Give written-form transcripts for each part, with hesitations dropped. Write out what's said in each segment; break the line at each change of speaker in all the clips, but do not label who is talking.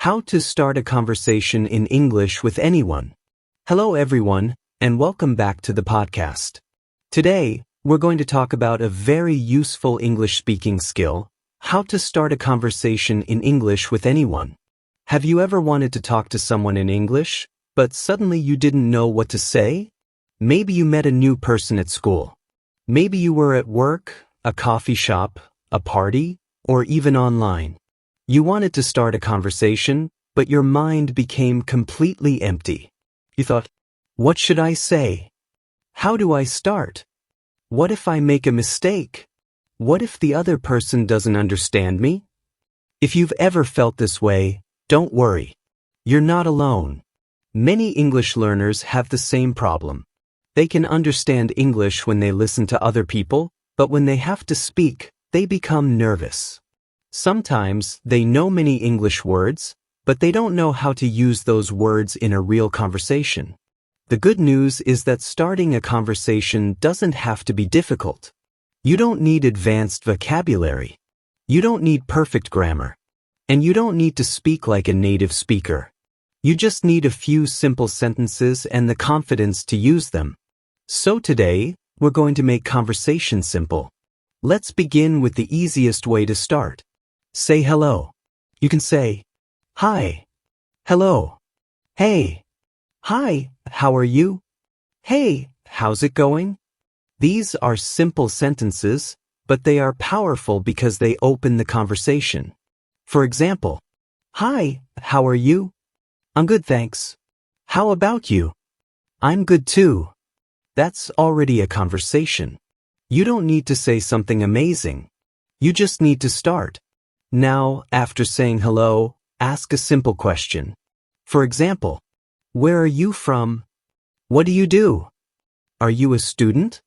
How to start a conversation in English with anyone. Hello everyone, and welcome back to the podcast. Today, we're going to talk about a very useful English speaking skill, how to start a conversation in English with anyone. Have you ever wanted to talk to someone in English, but suddenly you didn't know what to say? Maybe you met a new person at school. Maybe you were at work, a coffee shop, a party, or even online. You wanted to start a conversation, but your mind became completely empty. You thought, what should I say? How do I start? What if I make a mistake? What if the other person doesn't understand me? If you've ever felt this way, don't worry. You're not alone. Many English learners have the same problem. They can understand English when they listen to other people, but when they have to speak, they become nervous. Sometimes they know many English words, but they don't know how to use those words in a real conversation. The good news is that starting a conversation doesn't have to be difficult. You don't need advanced vocabulary. You don't need perfect grammar. And you don't need to speak like a native speaker. You just need a few simple sentences and the confidence to use them. So today, we're going to make conversation simple. Let's begin with the easiest way to start. Say hello. You can say, hi, hello, hey, hi, how are you? Hey, how's it going? These are simple sentences, but they are powerful because they open the conversation. For example, hi, how are you? I'm good, thanks. How about you? I'm good too. That's already a conversation. You don't need to say something amazing. You just need to start. Now, after saying hello, ask a simple question. For example, where are you from? What do you do? Are you a student?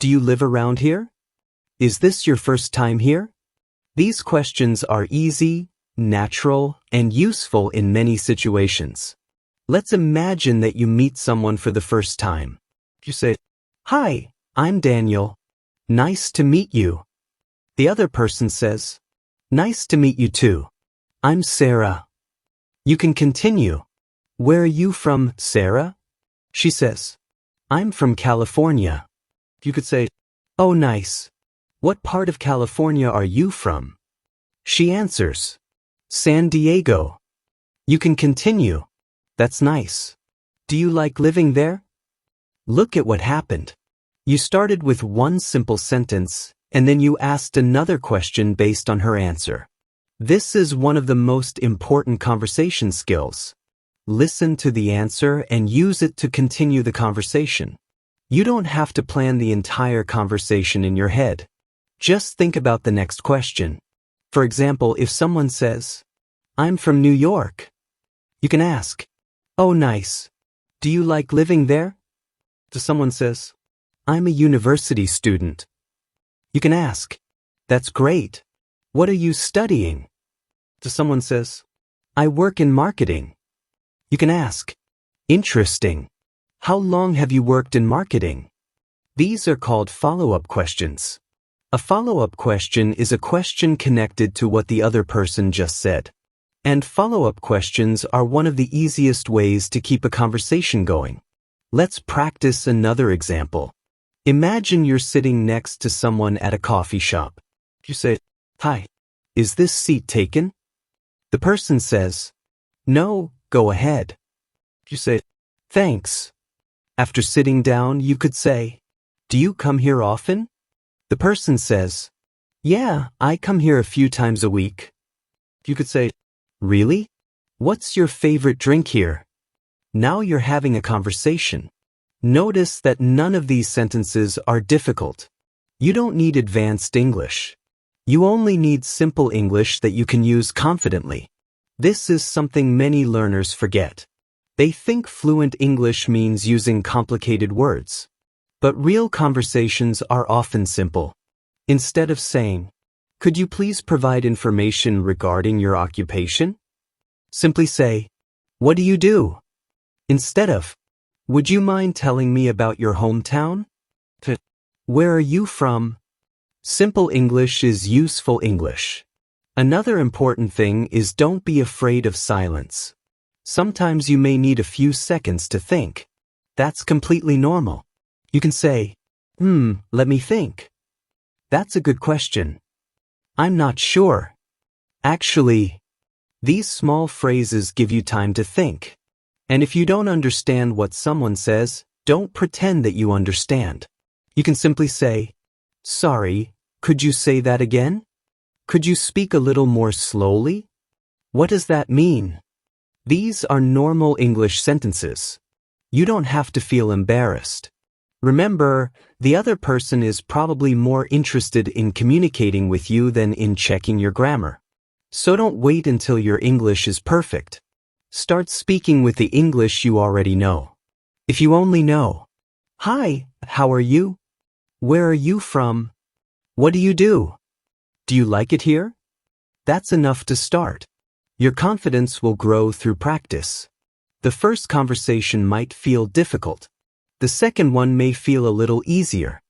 Do you live around here? Is this your first time here? These questions are easy, natural, and useful in many situations. Let's imagine that you meet someone for the first time. You say, hi, I'm Daniel. Nice to meet you. The other person says, nice to meet you too. I'm Sarah. You can continue. Where are you from, Sarah? She says, I'm from California. You could say, oh, nice. What part of California are you from? She answers, San Diego. You can continue. That's nice. Do you like living there? Look at what happened. You started with one simple sentence, and then you asked another question based on her answer. This is one of the most important conversation skills. Listen to the answer and use it to continue the conversation. You don't have to plan the entire conversation in your head. Just think about the next question. For example, if someone says, I'm from New York, you can ask, oh, nice. Do you like living there? If someone says, I'm a university student, you can ask, that's great. What are you studying? If someone says, I work in marketing, you can ask, interesting. How long have you worked in marketing? These are called follow-up questions. A follow-up question is a question connected to what the other person just said. And follow-up questions are one of the easiest ways to keep a conversation going. Let's practice another example. Imagine you're sitting next to someone at a coffee shop. You say, hi, is this seat taken? The person says, no, go ahead. You say, thanks. After sitting down, you could say, do you come here often? The person says, yeah, I come here a few times a week. You could say, really? What's your favorite drink here? Now you're having a conversation. Notice that none of these sentences are difficult. You don't need advanced English. You only need simple English that you can use confidently. This is something many learners forget. They think fluent English means using complicated words. But real conversations are often simple. Instead of saying, could you please provide information regarding your occupation? Simply say, what do you do? Instead of, would you mind telling me about your hometown? Where are you from? Simple English is useful English. Another important thing is don't be afraid of silence. Sometimes you may need a few seconds to think. That's completely normal. You can say, let me think. That's a good question. I'm not sure. Actually, these small phrases give you time to think. And if you don't understand what someone says, don't pretend that you understand. You can simply say, sorry, could you say that again? Could you speak a little more slowly? What does that mean? These are normal English sentences. You don't have to feel embarrassed. Remember, the other person is probably more interested in communicating with you than in checking your grammar. So don't wait until your English is perfect. Start speaking with the English you already know. If you only know, hi, how are you? Where are you from? What do you do? Do you like it here? That's enough to start. Your confidence will grow through practice. The first conversation might feel difficult. The second one may feel a little easier.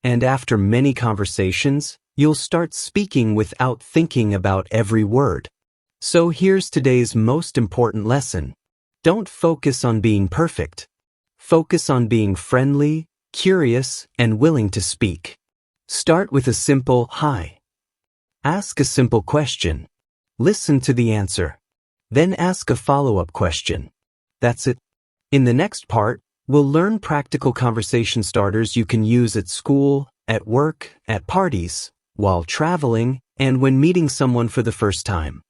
And after many conversations, you'll start speaking without thinking about every word. So here's today's most important lesson. Don't focus on being perfect. Focus on being friendly, curious, and willing to speak. Start with a simple hi. Ask a simple question. Listen to the answer. Then ask a follow-up question. That's it. In the next part, we'll learn practical conversation starters you can use at school, at work, at parties, while traveling, and when meeting someone for the first time.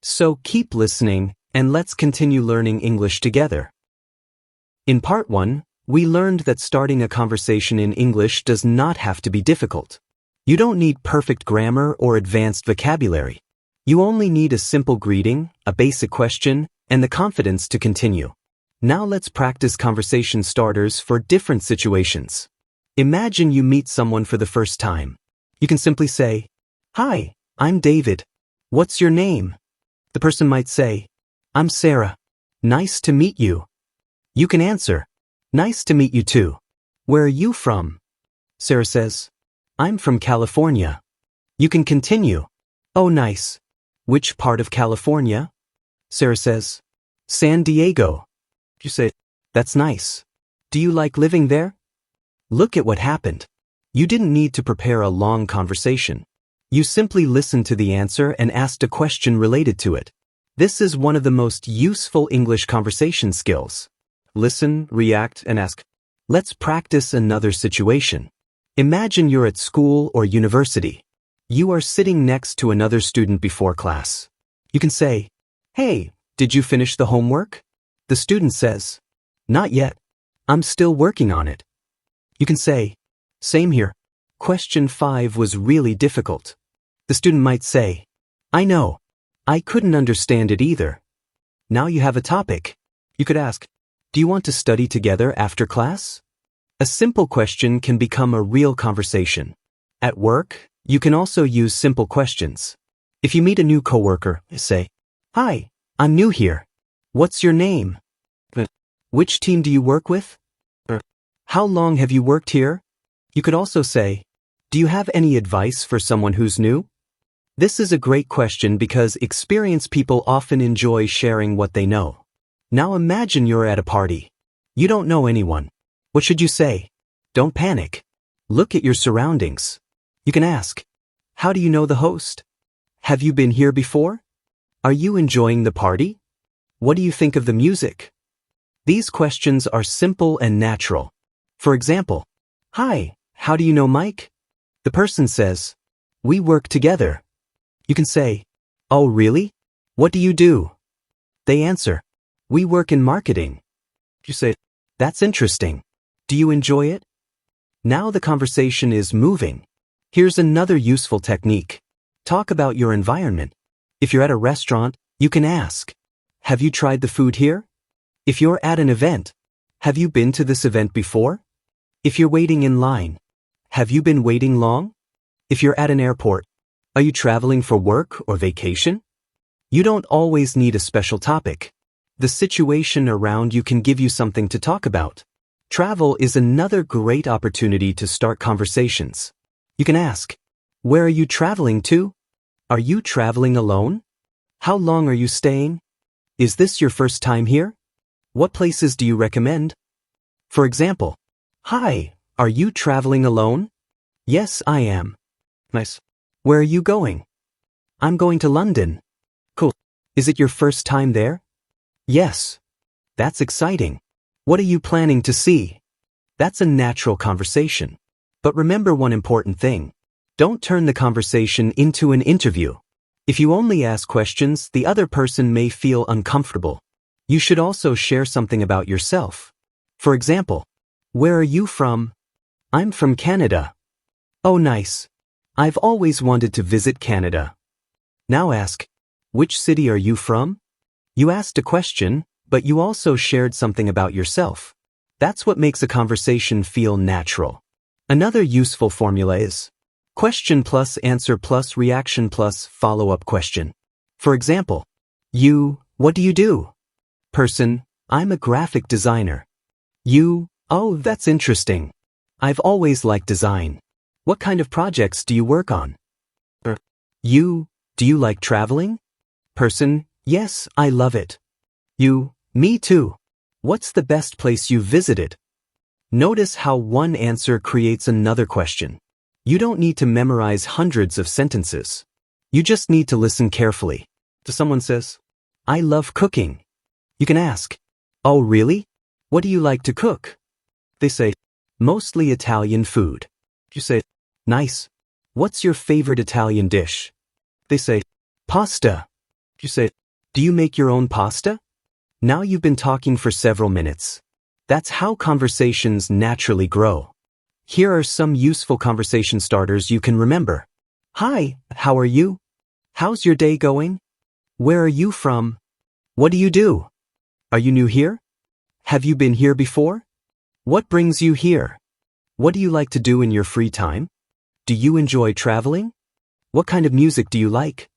So keep listening, and let's continue learning English together. In part 1, we learned that starting a conversation in English does not have to be difficult. You don't need perfect grammar or advanced vocabulary. You only need a simple greeting, a basic question, and the confidence to continue. Now let's practice conversation starters for different situations. Imagine you meet someone for the first time. You can simply say, hi, I'm David. What's your name? The person might say, I'm Sarah. Nice to meet you. You can answer, nice to meet you too. Where are you from? Sarah says, I'm from California. You can continue. Oh, nice. Which part of California? Sarah says, San Diego. You say, that's nice. Do you like living there? Look at what happened. You didn't need to prepare a long conversation. You simply listened to the answer and asked a question related to it. This is one of the most useful English conversation skills. Listen, react, and ask. Let's practice another situation. Imagine you're at school or university. You are sitting next to another student before class. You can say, hey, did you finish the homework? The student says, not yet. I'm still working on it. You can say, same here. Question 5 was really difficult. The student might say, I know. I couldn't understand it either. Now you have a topic. You could ask, do you want to study together after class? A simple question can become a real conversation. At work, you can also use simple questions. If you meet a new coworker, say, hi, I'm new here. What's your name? Which team do you work with? How long have you worked here? You could also say, do you have any advice for someone who's new? This is a great question because experienced people often enjoy sharing what they know. Now imagine you're at a party. You don't know anyone. What should you say? Don't panic. Look at your surroundings. You can ask, how do you know the host? Have you been here before? Are you enjoying the party? What do you think of the music? These questions are simple and natural. For example, hi, how do you know Mike? The person says, we work together. You can say, oh really? What do you do? They answer, we work in marketing. You say, that's interesting. Do you enjoy it? Now the conversation is moving. Here's another useful technique. Talk about your environment. If you're at a restaurant, you can ask, have you tried the food here? If you're at an event, have you been to this event before? If you're waiting in line, have you been waiting long? If you're at an airport, are you traveling for work or vacation? You don't always need a special topic. The situation around you can give you something to talk about. Travel is another great opportunity to start conversations. You can ask, where are you traveling to? Are you traveling alone? How long are you staying? Is this your first time here? What places do you recommend? For example, Hi, are you traveling alone? Yes, I am. Nice. Where are you going? I'm going to London. Cool. Is it your first time there? Yes. That's exciting. What are you planning to see? That's a natural conversation. But remember one important thing. Don't turn the conversation into an interview. If you only ask questions, the other person may feel uncomfortable. You should also share something about yourself. For example, where are you from? I'm from Canada. Oh, nice. I've always wanted to visit Canada. Now ask, which city are you from? You asked a question, but you also shared something about yourself. That's what makes a conversation feel natural. Another useful formula is question plus answer plus reaction plus follow-up question. For example, you, what do you do? Person, I'm a graphic designer. You, oh, that's interesting. I've always liked design. What kind of projects do you work on? You, do you like traveling? Person, yes, I love it. You, me too. What's the best place you've visited? Notice how one answer creates another question. You don't need to memorize hundreds of sentences. You just need to listen carefully. If someone says, I love cooking, you can ask, oh really? What do you like to cook? They say, mostly Italian food. You say, nice. What's your favorite Italian dish? They say, pasta. You say, do you make your own pasta? Now you've been talking for several minutes. That's how conversations naturally grow. Here are some useful conversation starters you can remember. Hi, how are you? How's your day going? Where are you from? What do you do? Are you new here? Have you been here before? What brings you here? What do you like to do in your free time? Do you enjoy traveling? What kind of music do you like?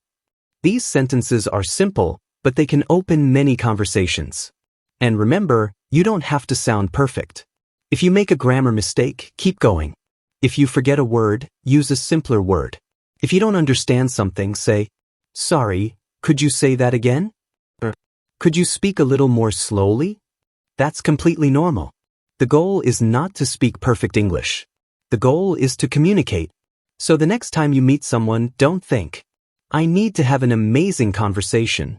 These sentences are simple, but they can open many conversations. And remember, you don't have to sound perfect. If you make a grammar mistake, keep going. If you forget a word, use a simpler word. If you don't understand something, say, sorry, could you say that again? Or, could you speak a little more slowly? That's completely normal. The goal is not to speak perfect English. The goal is to communicate. So the next time you meet someone, don't think, I need to have an amazing conversation.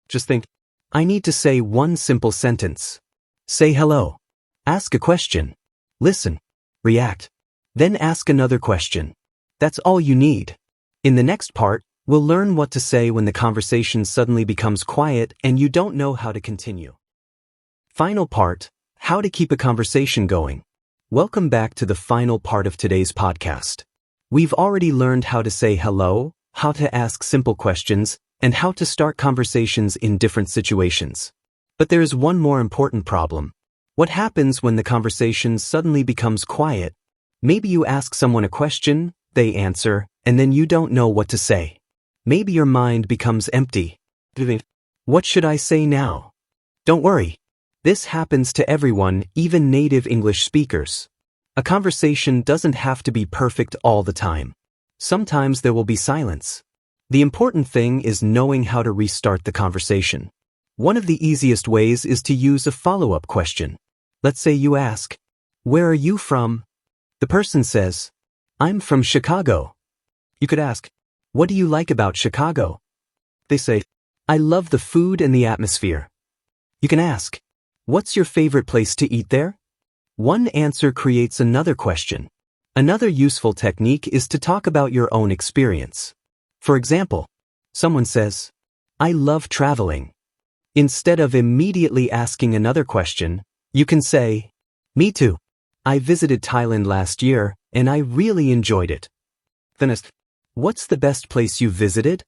Just think, I need to say one simple sentence. Say hello. Ask a question. Listen. React. Then ask another question. That's all you need. In the next part, we'll learn what to say when the conversation suddenly becomes quiet and you don't know how to continue. Final part, how to keep a conversation going. Welcome back to the final part of today's podcast. We've already learned how to say hello, how to ask simple questions, and how to start conversations in different situations. But there is one more important problem. What happens when the conversation suddenly becomes quiet? Maybe you ask someone a question, they answer, and then you don't know what to say. Maybe your mind becomes empty. What should I say now? Don't worry. This happens to everyone, even native English speakers. A conversation doesn't have to be perfect all the time. Sometimes there will be silence. The important thing is knowing how to restart the conversation. One of the easiest ways is to use a follow-up question. Let's say you ask, where are you from? The person says, I'm from Chicago. You could ask, what do you like about Chicago? They say, I love the food and the atmosphere. You can ask, what's your favorite place to eat there? One answer creates another question. Another useful technique is to talk about your own experience. For example, someone says, I love traveling. Instead of immediately asking another question, you can say, me too. I visited Thailand last year, and I really enjoyed it. Then ask, what's the best place you've visited?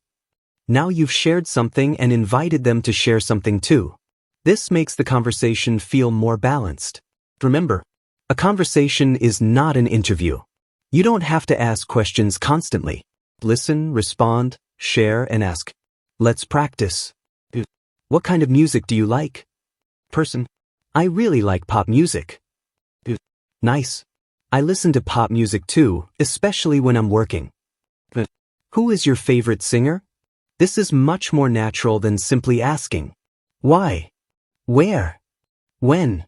Now you've shared something and invited them to share something too. This makes the conversation feel more balanced. Remember, a conversation is not an interview. You don't have to ask questions constantly. Listen, respond, share, and ask. Let's practice. What kind of music do you like? Person, I really like pop music. Nice. I listen to pop music too, especially when I'm working. Who is your favorite singer? This is much more natural than simply asking, why? Where? When?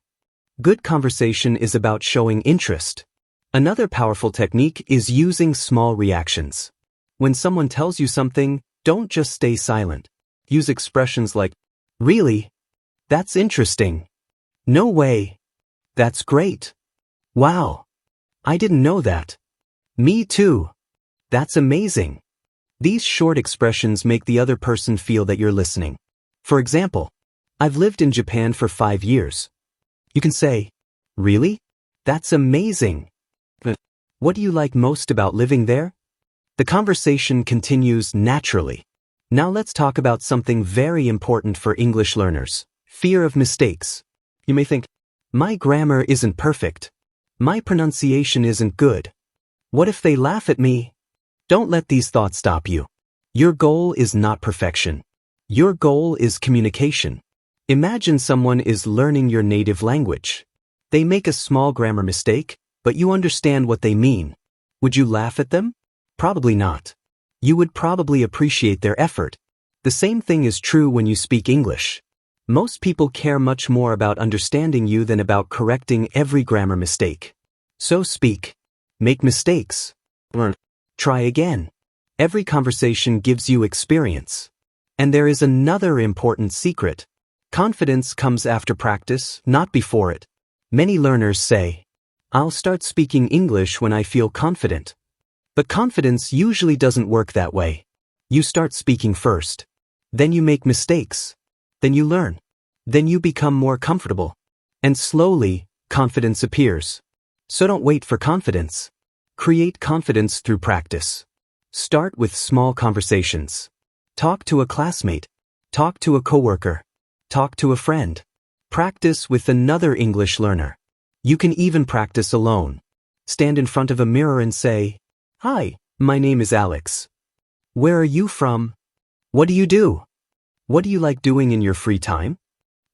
Good conversation is about showing interest. Another powerful technique is using small reactions. When someone tells you something, don't just stay silent. Use expressions like, really? That's interesting. No way. That's great. Wow. I didn't know that. Me too. That's amazing. These short expressions make the other person feel that you're listening. For example, I've lived in Japan for 5 years. You can say, really? That's amazing. What do you like most about living there? The conversation continues naturally. Now let's talk about something very important for English learners: fear of mistakes. You may think, my grammar isn't perfect. My pronunciation isn't good. What if they laugh at me? Don't let these thoughts stop you. Your goal is not perfection. Your goal is communication. Imagine someone is learning your native language. They make a small grammar mistake, but you understand what they mean. Would you laugh at them? Probably not. You would probably appreciate their effort. The same thing is true when you speak English. Most people care much more about understanding you than about correcting every grammar mistake. So speak. Make mistakes. Learn. Try again. Every conversation gives you experience. And there is another important secret. Confidence comes after practice, not before it. Many learners say, I'll start speaking English when I feel confident. But confidence usually doesn't work that way. You start speaking first. Then you make mistakes. Then you learn. Then you become more comfortable. And slowly, confidence appears. So don't wait for confidence. Create confidence through practice. Start with small conversations. Talk to a classmate. Talk to a coworker. Talk to a friend. Practice with another English learner. You can even practice alone. Stand in front of a mirror and say, Hi, my name is Alex. Where are you from? What do you do? What do you like doing in your free time?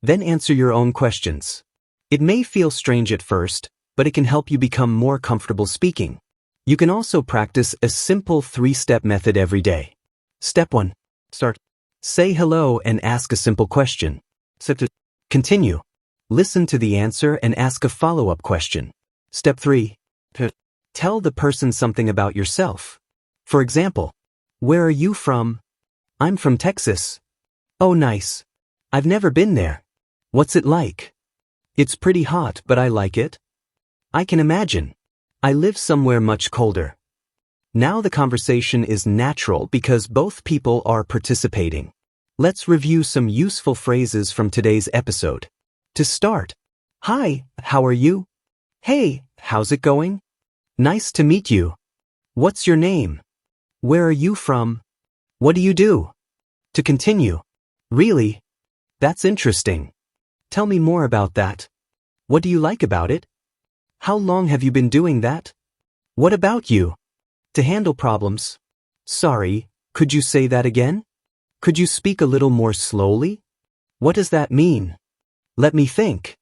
Then answer your own questions. It may feel strange at first, but it can help you become more comfortable speaking. You can also practice a simple 3-step method every day. Step 1. Start. Say hello and ask a simple question. Step 2. Continue. Listen to the answer and ask a follow-up question. Step 3. Tell the person something about yourself. For example, where are you from? I'm from Texas. Oh, nice. I've never been there. What's it like? It's pretty hot, but I like it. I can imagine. I live somewhere much colder. Now the conversation is natural because both people are participating. Let's review some useful phrases from today's episode. To start, hi, how are you? Hey, how's it going? Nice to meet you. What's your name? Where are you from? What do you do? To continue, really? That's interesting. Tell me more about that. What do you like about it? How long have you been doing that? What about you? To handle problems. Sorry, could you say that again? Could you speak a little more slowly? What does that mean? Let me think.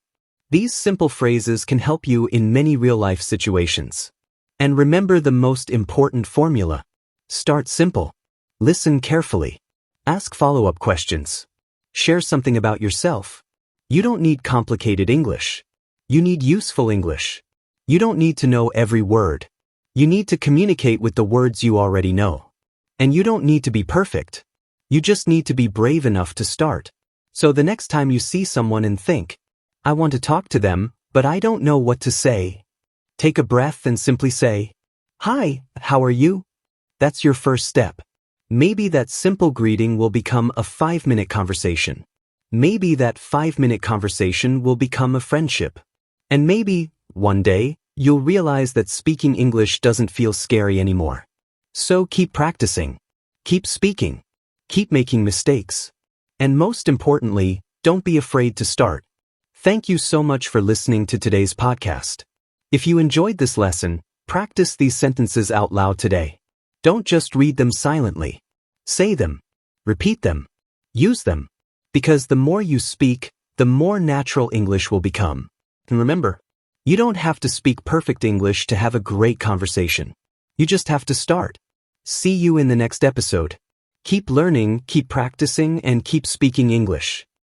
These simple phrases can help you in many real-life situations. And remember the most important formula. Start simple. Listen carefully. Ask follow-up questions. Share something about yourself. You don't need complicated English. You need useful English. You don't need to know every word. You need to communicate with the words you already know. And you don't need to be perfect. You just need to be brave enough to start. So the next time you see someone and think, I want to talk to them, but I don't know what to say. Take a breath and simply say, Hi, how are you? That's your first step. Maybe that simple greeting will become a 5-minute conversation. Maybe that 5-minute conversation will become a friendship. And maybe, one day, you'll realize that speaking English doesn't feel scary anymore. So keep practicing. Keep speaking. Keep making mistakes. And most importantly, don't be afraid to start. Thank you so much for listening to today's podcast. If you enjoyed this lesson, practice these sentences out loud today. Don't just read them silently. Say them. Repeat them. Use them. Because the more you speak, the more natural English will become. And remember, you don't have to speak perfect English to have a great conversation. You just have to start. See you in the next episode. Keep learning, keep practicing, and keep speaking English.